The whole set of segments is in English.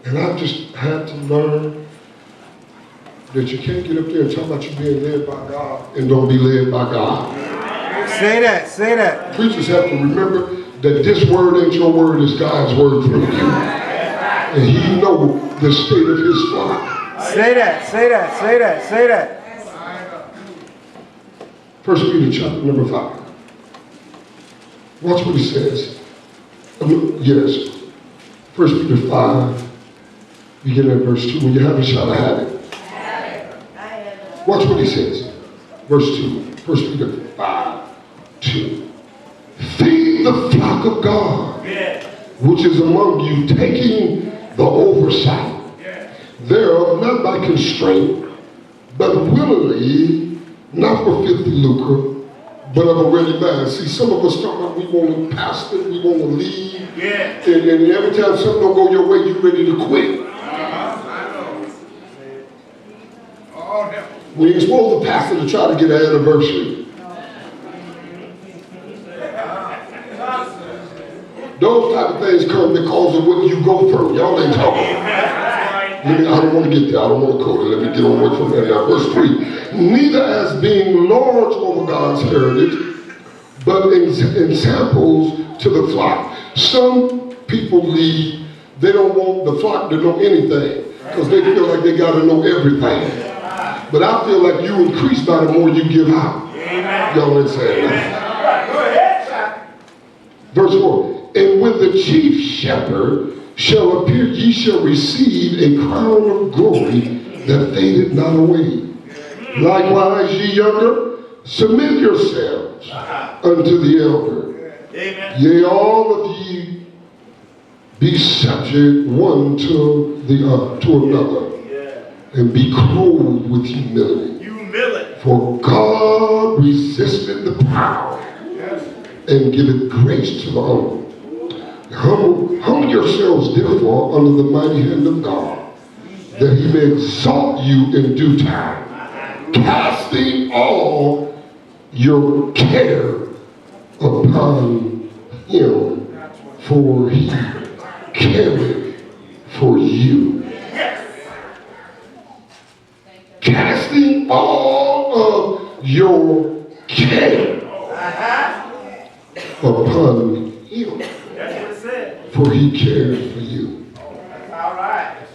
And I just had to learn that you can't get up there and talk about you being led by God and don't be led by God. Say that, say that. Preachers have to remember that this word ain't your word, it's God's word through you. And he knows the state of his flock. Say that, say that, say that, say that. 1 Peter chapter number 5. Watch what he says. Yes. 1 Peter 5, beginning at verse 2. When you have it, shall I have it? Watch what he says. Verse 2. 1 Peter 5, 2. Feed the flock of God, which is among you, taking the oversight thereof, not by constraint, but willingly, not for filthy lucre, but of a ready mind. See, some of us talk about we want to pastor, we want to lead, and every time something don't go your way, you're ready to quit. We ain't supposed to pastor to try to get an anniversary. Those type of things come because of what you go through. Y'all ain't talking. I don't want to get there. I don't want to quote it. Let me get away from that now. Verse 3. Neither as being lords over God's heritage, but examples to the flock. Some people lead, they don't want the flock to know anything because they feel like they got to know everything. But I feel like you increase by the more you give out. Y'all ain't saying that. Verse 4. And when the chief shepherd shall appear, ye shall receive a crown of glory that fadeth not away. Likewise, ye younger, submit yourselves unto the elder. Yea, all of ye be subject one to another, and be clothed with humility. For God resisteth the proud, and giveth grace to the humble. Humble yourselves therefore under the mighty hand of God, that he may exalt you in due time, casting all your care upon him, for he careth for you. Casting all of your care upon him, for he cares for you.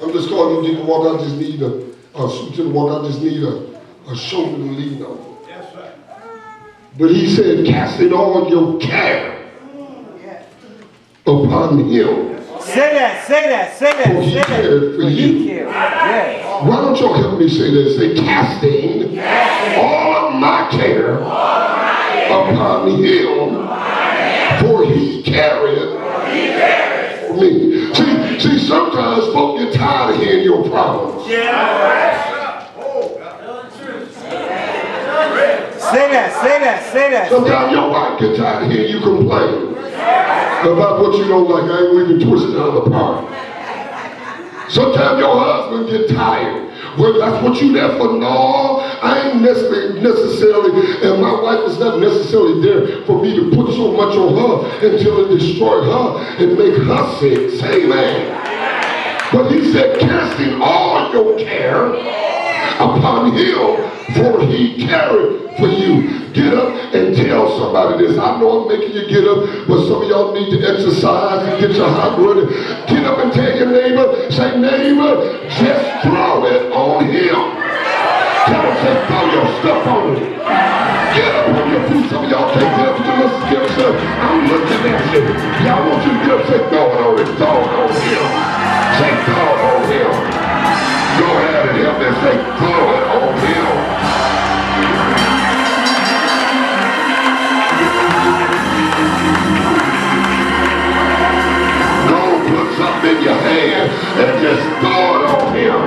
I'm just calling you to walk. I just need a suit to walk. I just need a shoulder to lean on. But he said, casting all your care upon him. Say that, say that, say that. For he cared for you. Why don't y'all help me say that? Say, casting all of my care upon him, for he carrieth for me. See, sometimes folk get tired of hearing your problems. Say that, say that, say that. Sometimes your wife gets tired of hearing you complain about what you don't like. I ain't even twisting the other part. Sometimes your husband gets tired. Well, that's what you there for. No, I ain't necessarily, and my wife is not necessarily there for me to put so much on her until it destroy her and make her sick. Say amen. But he said, casting all your care upon him, for he careth for you. Get up and tell somebody this. I know I'm making you get up, but some of y'all need to exercise and get your heart ready. Get up and tell your neighbor, say, neighbor, just throw it on him. Tell him, say, throw your stuff on him. Get up on your feet. Some of y'all can't get up to the skip. I'm looking at you. Y'all want you to get up, say, throw it on him. Throw it on him. Say, throw it on him. Go ahead and help me say, throw it on him. Put something in your hand and just throw it on him.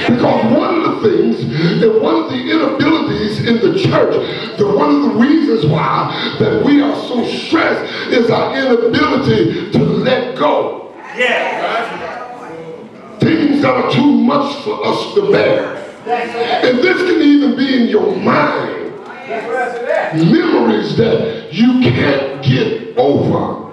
Because one of the things and one of the inabilities in the church, one of the reasons why that we are so stressed is our inability to let go. things that are too much for us to bear. And this can even be in your mind. Memories that you can't get over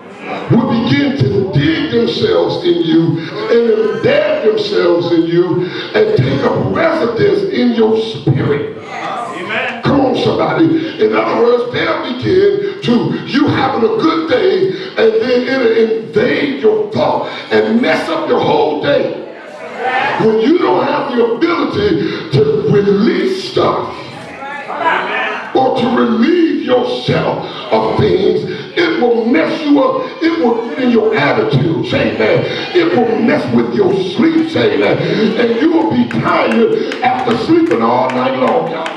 will begin to dig themselves in you and embed themselves in you and take up residence in your spirit. Amen. Come on, somebody. In other words, they'll begin to, you having a good day, and then it'll invade your thought and mess up your whole day. When you don't have the ability to release stuff or to relieve yourself of things, it will mess you up. It will get in your attitude, say that. It will mess with your sleep, say that. And you will be tired after sleeping all night long, y'all.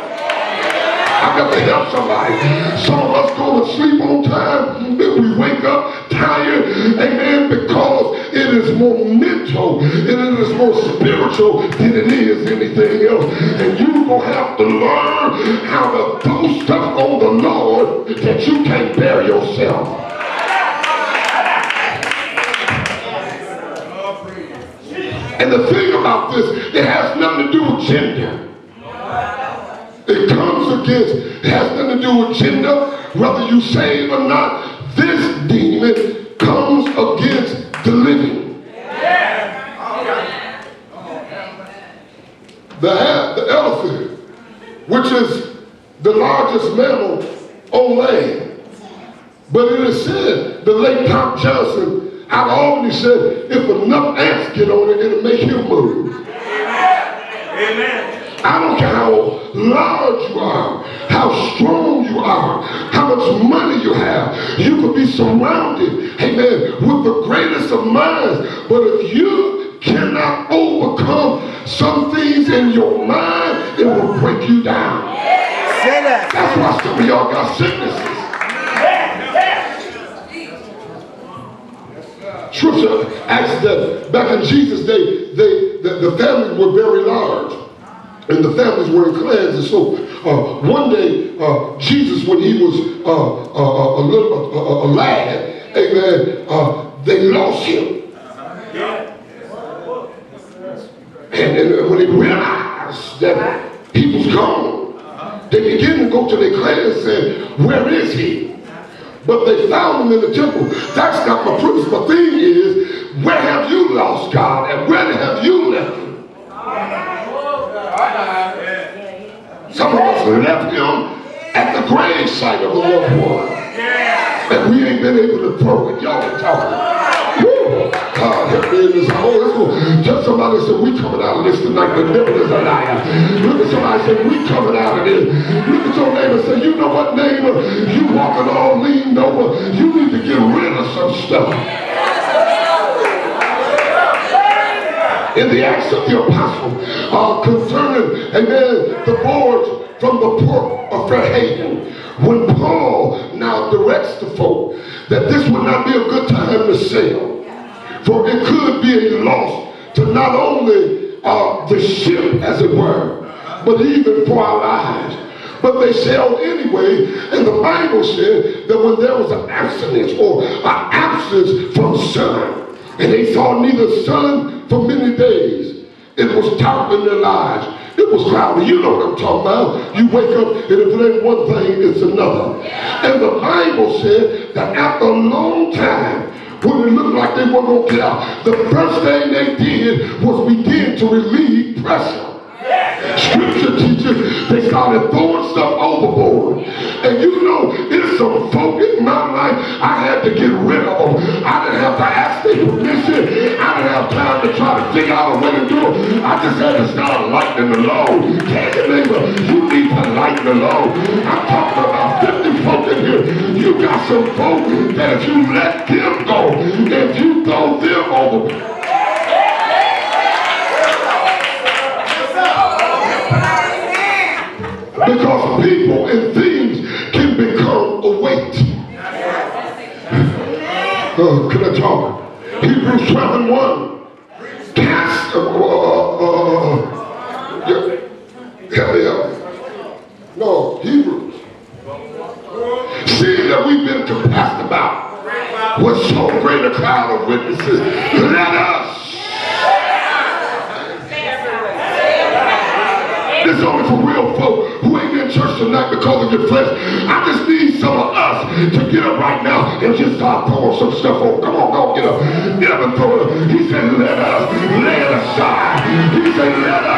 I got to help somebody. Some of us go to sleep on time and we wake up tired, amen, because it is more mental and it is more spiritual than it is anything else. And you're going to have to learn how to throw stuff on the Lord that you can't bear yourself. And the thing about this, it has nothing to do with gender. It comes against, it has nothing to do with gender, whether you save or not. This demon comes against the living. The elephant, which is the largest mammal on land. But it is said, the late Tom Johnson out of Albany said, if enough ants get on it, it'll make him move. Amen. I don't care how large you are, how strong you are, how much money you have. You could be surrounded, amen, with the greatest of minds. But if you cannot overcome some things in your mind, it will break you down. Say that. That's why some of y'all got sicknesses. Scripture asks that back in Jesus' day, the families were very large. And the families were in clans. And so one day, Jesus, when he was a lad, amen, they lost him. And when they realized that he was gone, they began to go to their clans and say, where is he? But they found him in the temple. That's not my purpose. The thing is, where have you lost God? And where have you left him? Some of us left him at the grave site of a loved one. And we ain't been able to throw it. Y'all are talking. Woo! God help me in this hole. Tell somebody and say, we coming out of this tonight. The devil is a liar. Look at somebody and say, we coming out of this. Look at your neighbor and say, you know what, neighbor? You walking all leaned over. You need to get rid of some stuff. In the Acts of the Apostle, concerning, amen, the boards from the port of Fairhaven, when Paul now directs the folk that this would not be a good time to sail, for it could be a loss to not only the ship, as it were, but even for our lives. But they sailed anyway, and the Bible said that when there was an abstinence or an absence from sun, and they saw neither sun for many days, it was dark in their lives. It was cloudy. You know what I'm talking about. You wake up, and if it ain't one thing, it's another. And the Bible said that after a long time, when it looked like they weren't going to get out, the first thing they did was begin to relieve pressure. Scripture teaches they started throwing stuff overboard. And you know, it's some folk in my life I had to get rid of them. I didn't have to ask their permission. I didn't have time to try to figure out a way to do it. I just had to start lightening the load. Tell your neighbor, you need to lighten the load. I'm talking about 50 folk in here. You got some folk that if you let them go, if you throw them overboard, because people and things can become a weight. Can I talk? Hebrews 12:1. Cast, help me out. No, Hebrews. Seeing that we've been compassed about with so great a cloud of witnesses, let us This is only for real folk who ain't in church tonight because of your flesh. I just need some of us to get up right now and just start pouring some stuff on. Come on, get up. Get up and throw it up. He said, let us lay it aside. He said, let us